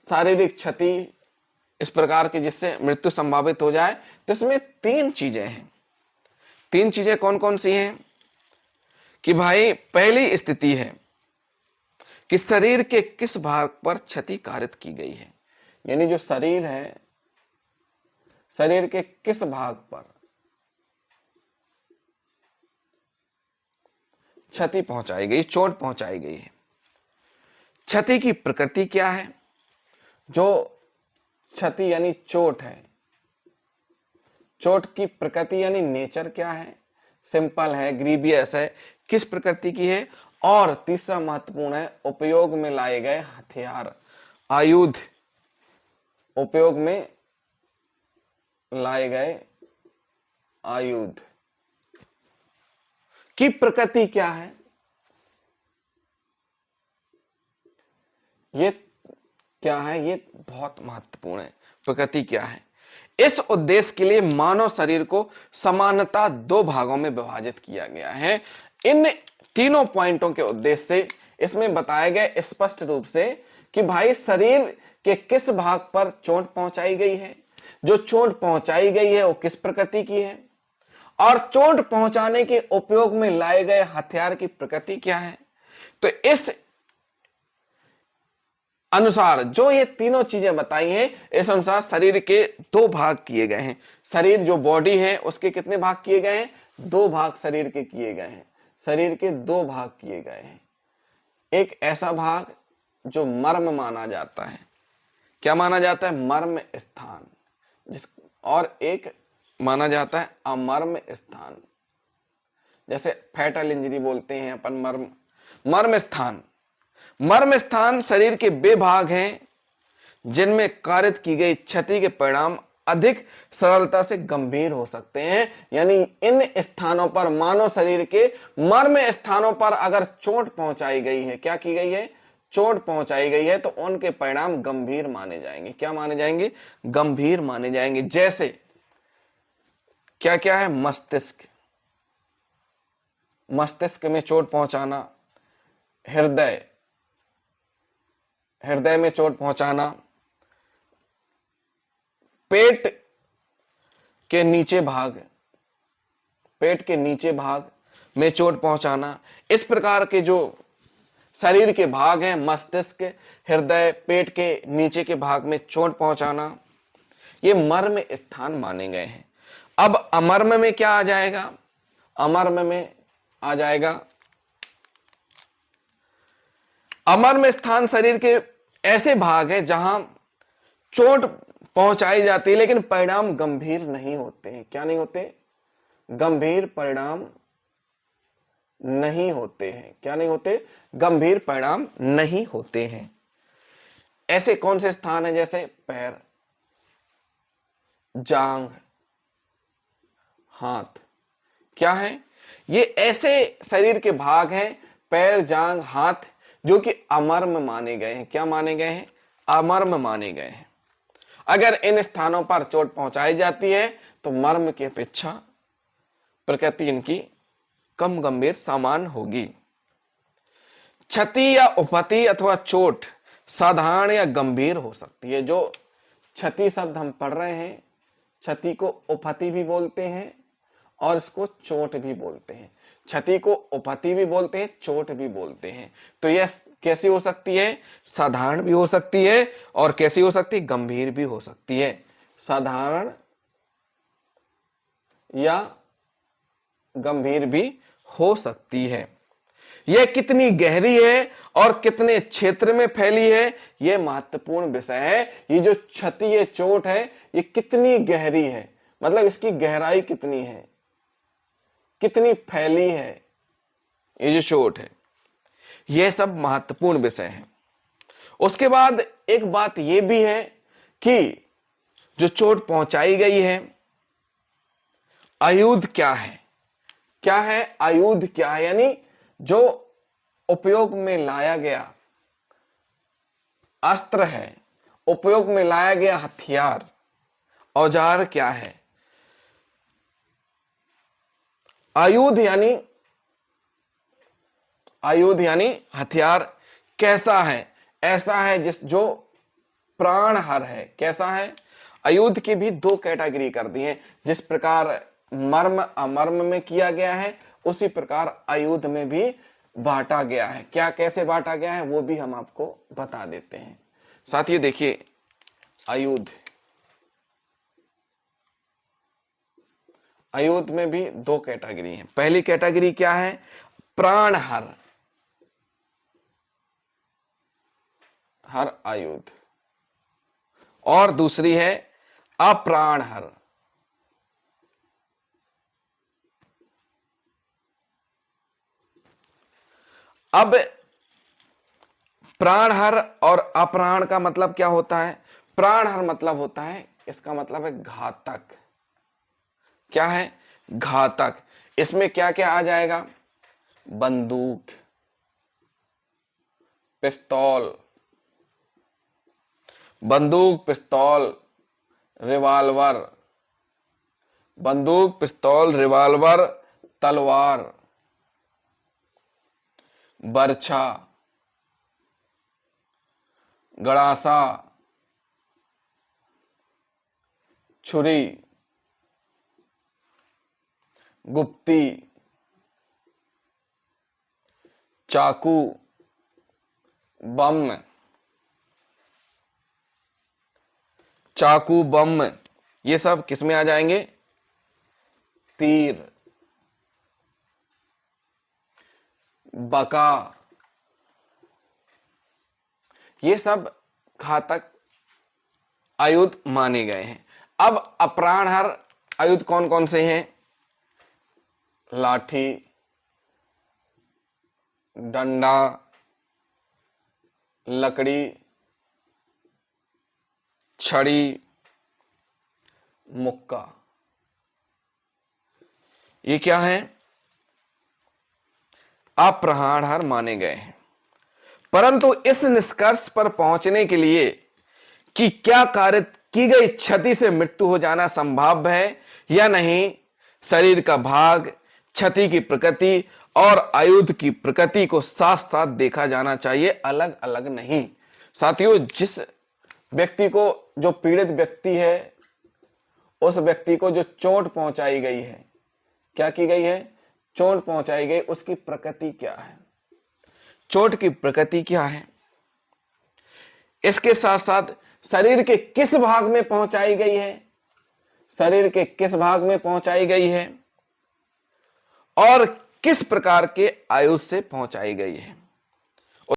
शारीरिक क्षति इस प्रकार की जिससे मृत्यु संभावित हो जाए, तो इसमें तीन चीजें हैं। तीन चीजें कौन कौन सी हैं कि भाई पहली स्थिति है कि शरीर के किस भाग पर क्षति कारित की गई है, यानी जो शरीर है, शरीर के किस भाग पर क्षति पहुंचाई गई, चोट पहुंचाई गई है। क्षति की प्रकृति क्या है, जो क्षति यानी चोट है, चोट की प्रकृति यानी नेचर क्या है, सिंपल है, ग्रीवियस है, किस प्रकृति की है। और तीसरा महत्वपूर्ण है उपयोग में लाए गए हथियार, आयुध, उपयोग में लाए गए आयुध की प्रकृति क्या है। ये क्या है, ये बहुत महत्वपूर्ण है, प्रकृति क्या है। इस उद्देश्य के लिए मानव शरीर को समानता दो भागों में विभाजित किया गया है। इन तीनों पॉइंटों के उद्देश्य से इसमें बताया गया स्पष्ट रूप से कि भाई शरीर के किस भाग पर चोट पहुंचाई गई है, जो चोट पहुंचाई गई है वो किस प्रकृति की है, और चोट पहुंचाने के उपयोग में लाए गए हथियार की प्रकृति क्या है। तो इस अनुसार जो ये तीनों चीजें बताई हैं, इस अनुसार शरीर के दो भाग किए गए हैं। शरीर जो बॉडी है उसके कितने भाग किए गए हैं, दो भाग शरीर के किए गए हैं। शरीर के दो भाग किए गए हैं। एक ऐसा भाग जो मर्म माना जाता है, क्या माना जाता है, मर्म स्थान, और एक माना जाता है अमर्म स्थान, जैसे फैटल इंजरी बोलते हैं अपन, मर्म स्थान। मर्म स्थान शरीर के वे भाग हैं जिनमें कारित की गई क्षति के परिणाम अधिक सरलता से गंभीर हो सकते हैं। यानी इन स्थानों पर, मानव शरीर के मर्म स्थानों पर अगर चोट पहुंचाई गई है, क्या की गई है, चोट पहुंचाई गई है, तो उनके परिणाम गंभीर माने जाएंगे। क्या माने जाएंगे, गंभीर माने जाएंगे। जैसे क्या क्या है, मस्तिष्क, मस्तिष्क में चोट पहुंचाना, हृदय, हृदय में चोट पहुंचाना, पेट के नीचे भाग, पेट के नीचे भाग में चोट पहुंचाना। इस प्रकार के जो शरीर के भाग हैं, मस्तिष्क, हृदय, पेट के नीचे के भाग में चोट पहुंचाना, ये मर्म स्थान माने गए हैं। अब अमर्म में क्या आ जाएगा, अमर्म में आ जाएगा, अमर्म स्थान शरीर के ऐसे भाग हैं जहां चोट पहुंचाई जाती है लेकिन परिणाम गंभीर नहीं होते हैं। क्या नहीं होते, गंभीर परिणाम नहीं होते हैं। क्या नहीं होते, गंभीर परिणाम नहीं होते हैं। ऐसे कौन से स्थान हैं, जैसे पैर, जांघ, हाथ, क्या है, ये ऐसे शरीर के भाग हैं, पैर, जांघ, हाथ, जो कि अमर्म माने गए हैं। क्या माने गए हैं, अमर्म माने गए हैं। अगर इन स्थानों पर चोट पहुंचाई जाती है तो मर्म की अपेक्षा प्रकृति इनकी कम गंभीर समान होगी। क्षति या उपहति अथवा चोट साधारण या गंभीर हो सकती है। जो क्षति शब्द हम पढ़ रहे हैं, क्षति को उपहति भी बोलते हैं और इसको चोट भी बोलते हैं। क्षति को उपहति भी बोलते हैं, चोट भी बोलते हैं। तो यह कैसी हो सकती है, साधारण भी हो सकती है और कैसी हो सकती है, गंभीर भी हो सकती है। साधारण या गंभीर भी हो सकती है। यह कितनी गहरी है और कितने क्षेत्र में फैली है, यह महत्वपूर्ण विषय है। ये जो क्षति, ये चोट है, ये कितनी गहरी है, मतलब इसकी गहराई कितनी है, कितनी फैली है, ये जो चोट है, यह सब महत्वपूर्ण विषय है। उसके बाद एक बात यह भी है कि जो चोट पहुंचाई गई है, आयुध क्या है, क्या है आयुध, क्या है, यानी जो उपयोग में लाया गया अस्त्र है, उपयोग में लाया गया हथियार, औजार क्या है। आयुध यानी हथियार कैसा है, ऐसा है जो प्राणहर है। कैसा है? आयुध की भी दो कैटेगरी कर दी है। जिस प्रकार मर्म अमर्म में किया गया है, उसी प्रकार आयुध में भी बांटा गया है। क्या, कैसे बांटा गया है वो भी हम आपको बता देते हैं। साथियों देखिए, आयुध, आयुध में भी दो कैटेगरी है। पहली कैटेगरी क्या है? प्राणहर, हर आयुध। और दूसरी है अप्राणहर। अब प्राणहर और अप्राण का मतलब क्या होता है? प्राणहर मतलब होता है, इसका मतलब है घातक। क्या है? घातक। इसमें क्या क्या आ जाएगा? बंदूक, पिस्तौल, बंदूक, पिस्तौल, रिवाल्वर, बंदूक, पिस्तौल, रिवाल्वर, तलवार, बर्छा, गड़ासा, छुरी, गुप्ती, चाकू, बम, चाकू, बम, ये सब किसमें आ जाएंगे? तीर, बका, ये सब घातक आयुध माने गए हैं। अब अप्राणहर आयुध कौन कौन से हैं? लाठी, डंडा, लकड़ी, छड़ी, मुक्का, ये क्या है? अप्राणहर माने गए हैं। परंतु इस निष्कर्ष पर पहुंचने के लिए कि क्या कार्य की गई क्षति से मृत्यु हो जाना संभव है या नहीं, शरीर का भाग, क्षति की प्रकृति और आयुध की प्रकृति को साथ साथ देखा जाना चाहिए, अलग अलग नहीं। साथियों, जिस व्यक्ति को, जो पीड़ित व्यक्ति है, उस व्यक्ति को जो चोट पहुंचाई गई है, क्या की गई है? चोट पहुंचाई गई, उसकी प्रकृति क्या है? चोट की प्रकृति क्या है? इसके साथ साथ शरीर के किस भाग में पहुंचाई गई है, शरीर के किस भाग में पहुंचाई गई है, और किस प्रकार के आयुध से पहुंचाई गई है।